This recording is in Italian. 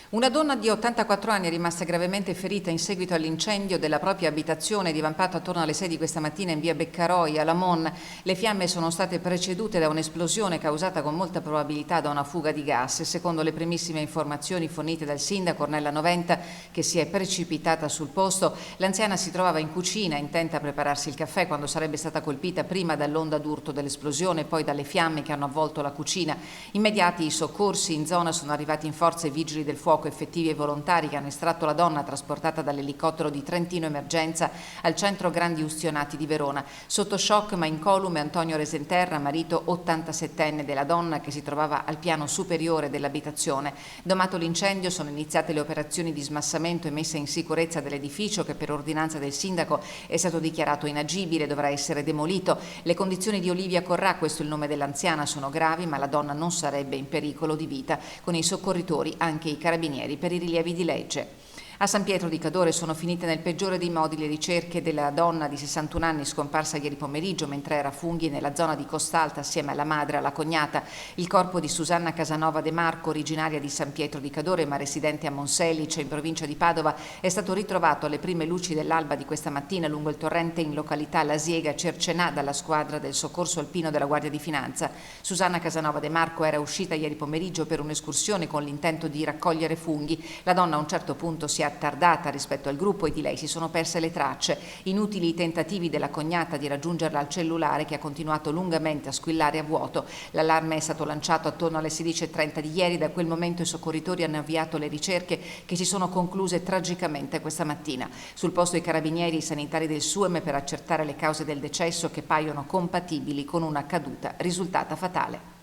Una donna di 84 anni è rimasta gravemente ferita in seguito all'incendio della propria abitazione divampato attorno alle 6 di questa mattina in via Beccaroi a Lamon. Le fiamme sono state precedute da un'esplosione causata con molta probabilità da una fuga di gas. Secondo le primissime informazioni fornite dal sindaco Ornella Noventa, che si è precipitata sul posto, l'anziana si trovava in cucina intenta a prepararsi il caffè quando sarebbe stata colpita prima dall'onda d'urto dell'esplosione e poi dalle fiamme che hanno avvolto la cucina. Immediati i soccorsi in zona sono arrivati in forza i vigili del fuoco effettivi e volontari che hanno estratto la donna trasportata dall'elicottero di Trentino Emergenza al centro Grandi Ustionati di Verona. Sotto shock ma incolume Antonio Resenterra, marito 87enne della donna che si trovava al piano superiore dell'abitazione. Domato l'incendio sono iniziate le operazioni di smassamento e messa in sicurezza dell'edificio che per ordinanza del sindaco è stato dichiarato inagibile e dovrà essere demolito. Le condizioni di Olivia Corrà, questo è il nome dell'anziana, sono gravi ma la donna non sarebbe in pericolo di vita. Con i soccorritori anche i carabinieri per i rilievi di legge. A San Pietro di Cadore sono finite nel peggiore dei modi le ricerche della donna di 61 anni scomparsa ieri pomeriggio mentre era a funghi nella zona di Costalta assieme alla madre e alla cognata. Il corpo di Susanna Casanova De Marco, originaria di San Pietro di Cadore ma residente a Monselice in provincia di Padova, è stato ritrovato alle prime luci dell'alba di questa mattina lungo il torrente in località Lasiega Cercenà dalla squadra del soccorso alpino della Guardia di Finanza. Susanna Casanova De Marco era uscita ieri pomeriggio per un'escursione con l'intento di raccogliere funghi. La donna a un certo punto si è attardata rispetto al gruppo e di lei si sono perse le tracce. Inutili i tentativi della cognata di raggiungerla al cellulare che ha continuato lungamente a squillare a vuoto. L'allarme è stato lanciato attorno alle 16:30 di ieri. Da quel momento i soccorritori hanno avviato le ricerche che si sono concluse tragicamente questa mattina. Sul posto i carabinieri e i sanitari del SUEM per accertare le cause del decesso che paiono compatibili con una caduta risultata fatale.